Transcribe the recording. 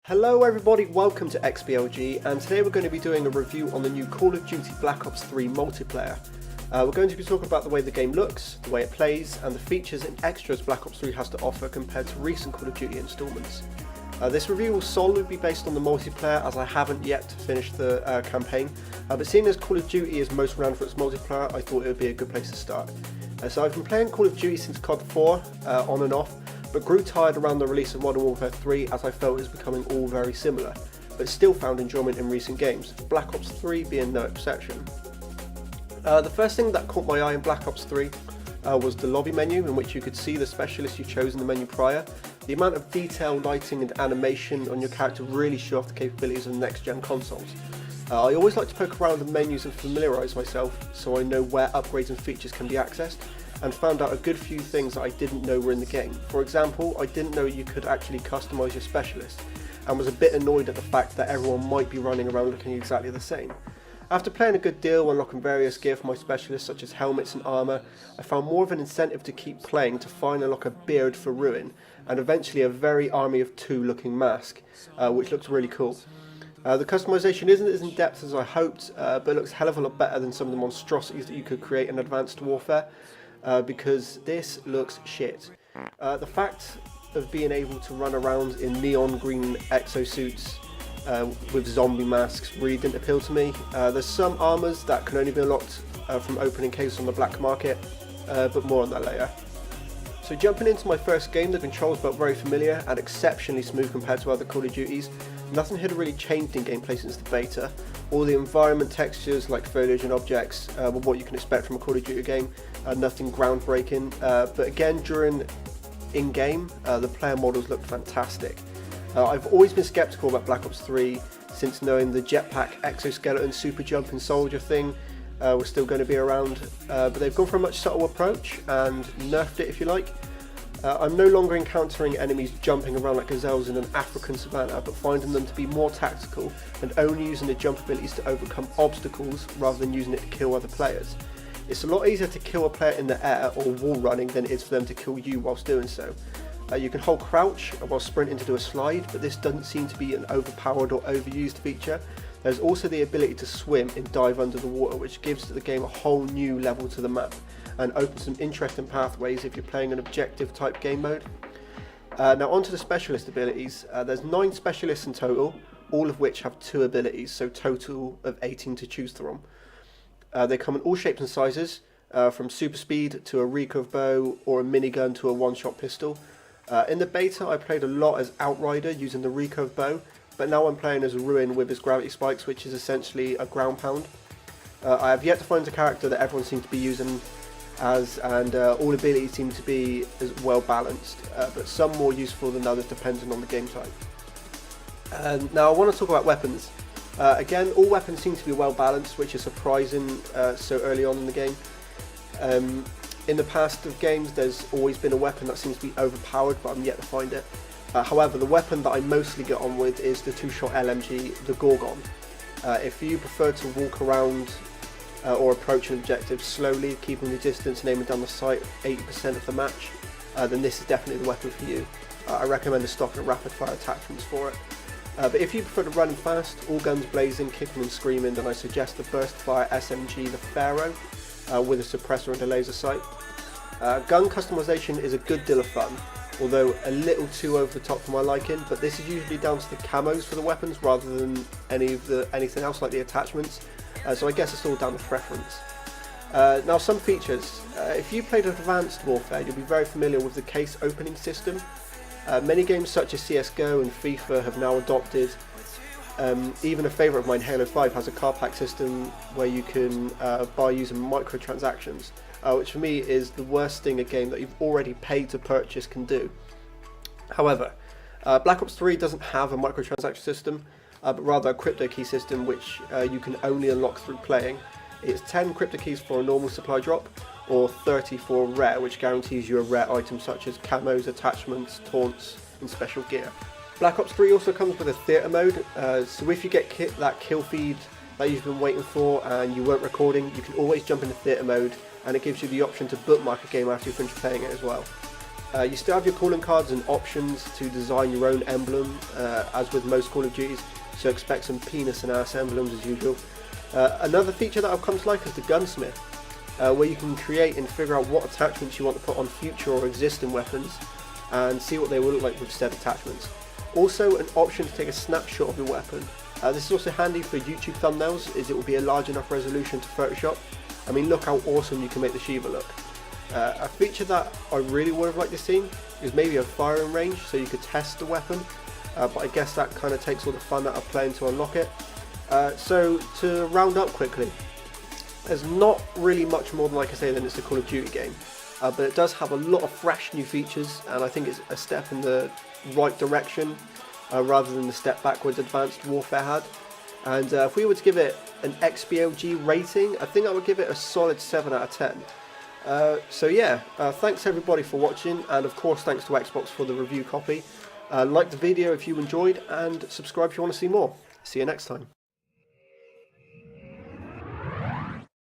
Hello everybody, welcome to XBLG, and today we're going to be doing a review on the new Call of Duty Black Ops 3 multiplayer. We're going to be talking about the way the game looks, the way it plays, and the features and extras Black Ops 3 has to offer compared to recent Call of Duty installments. This review will solely be based on the multiplayer, as I haven't yet finished the campaign, but seeing as Call of Duty is most renowned for its multiplayer, I thought it would be a good place to start. So I've been playing Call of Duty since COD 4, on and off, but grew tired around the release of Modern Warfare 3 as I felt it was becoming all very similar, but still found enjoyment in recent games, Black Ops 3 being no exception. The first thing that caught my eye in Black Ops 3 was the lobby menu, in which you could see the specialist you chose in the menu prior. The amount of detail, lighting and animation on your character really show off the capabilities of next-gen consoles. I always like to poke around the menus and familiarise myself so I know where upgrades and features can be accessed, and found out a good few things that I didn't know were in the game. For example, I didn't know you could actually customise your specialist, and was a bit annoyed at the fact that everyone might be running around looking exactly the same. After playing a good deal, unlocking various gear for my specialists such as helmets and armour, I found more of an incentive to keep playing to finally unlock a beard for Ruin, and eventually a very Army of Two looking mask, which looks really cool. The customisation isn't as in depth as I hoped, but it looks a hell of a lot better than some of the monstrosities that you could create in Advanced Warfare. Because this looks shit. The fact of being able to run around in neon green exosuits with zombie masks really didn't appeal to me. There's some armours that can only be unlocked from opening cases on the black market, but more on that later. So jumping into my first game, the controls felt very familiar and exceptionally smooth compared to other Call of Duties. Nothing had really changed in gameplay since the beta. All the environment textures like foliage and objects were what you can expect from a Call of Duty game, nothing groundbreaking, but again during in-game the player models looked fantastic. I've always been skeptical about Black Ops 3 since knowing the jetpack, exoskeleton, super jumping soldier thing was still going to be around, but they've gone for a much subtle approach and nerfed it if you like. I'm no longer encountering enemies jumping around like gazelles in an African savannah, but finding them to be more tactical and only using their jump abilities to overcome obstacles rather than using it to kill other players. It's a lot easier to kill a player in the air or wall running than it is for them to kill you whilst doing so. You can hold crouch while sprinting to do a slide, but this doesn't seem to be an overpowered or overused feature. There's also the ability to swim and dive under the water, which gives the game a whole new level to the map and opens some interesting pathways if you're playing an objective type game mode. Now onto the specialist abilities. There's 9 specialists in total, all of which have 2 abilities, so total of 18 to choose from. They come in all shapes and sizes, from super speed to a recurve bow or a minigun to a one-shot pistol. In the beta I played a lot as Outrider using the recurve bow, but now I'm playing as Ruin with his gravity spikes, which is essentially a ground pound. I have yet to find a character that everyone seems to be using as, and all abilities seem to be as well balanced, but some more useful than others depending on the game type. Now I want to talk about weapons. Again, all weapons seem to be well balanced, which is surprising so early on in the game. In the past of games there's always been a weapon that seems to be overpowered, but I'm yet to find it. However, the weapon that I mostly get on with is the 2-shot LMG, the Gorgon. If you prefer to walk around or approach an objective slowly, keeping the distance and aiming down the sight 80% of the match, then this is definitely the weapon for you. I recommend the stock and rapid fire attachments for it. But if you prefer to run fast, all guns blazing, kicking and screaming, then I suggest the burst fire SMG, the Pharaoh, with a suppressor and a laser sight. Gun customization is a good deal of fun, although a little too over the top for my liking, but this is usually down to the camos for the weapons rather than anything else like the attachments, so I guess it's all down to preference. Now some features. If you played Advanced Warfare, you'll be very familiar with the case opening system. Many games such as CSGO and FIFA have now adopted. Even a favourite of mine, Halo 5, has a car pack system where you can buy using microtransactions, which for me is the worst thing a game that you've already paid to purchase can do. However, Black Ops 3 doesn't have a microtransaction system, but rather a crypto key system which you can only unlock through playing. It's 10 crypto keys for a normal supply drop, or 30 for a rare, which guarantees you a rare item such as camos, attachments, taunts and special gear. Black Ops 3 also comes with a theatre mode, so if you get that kill feed that you've been waiting for and you weren't recording, you can always jump into theatre mode and it gives you the option to bookmark a game after you finish playing it as well. You still have your calling cards and options to design your own emblem, as with most Call of Duties, so expect some penis and ass emblems as usual. Another feature that I've come to like is the gunsmith, where you can create and figure out what attachments you want to put on future or existing weapons and see what they will look like with said attachments. Also an option to take a snapshot of your weapon. This is also handy for YouTube thumbnails, as it will be a large enough resolution to Photoshop. I mean, look how awesome you can make the Shiva look. A feature that I really would have liked to see is maybe a firing range, so you could test the weapon, but I guess that kind of takes all the fun out of playing to unlock it. So to round up quickly, there's not really much more than, like I say, than it's a Call of Duty game, but it does have a lot of fresh new features, and I think it's a step in the right direction rather than the step backwards Advanced Warfare had. And if we were to give it an XBLG rating, I think I would give it a solid 7 out of 10. So yeah, thanks everybody for watching, and of course thanks to Xbox for the review copy. Like the video if you enjoyed, and subscribe if you want to see more. See you next time.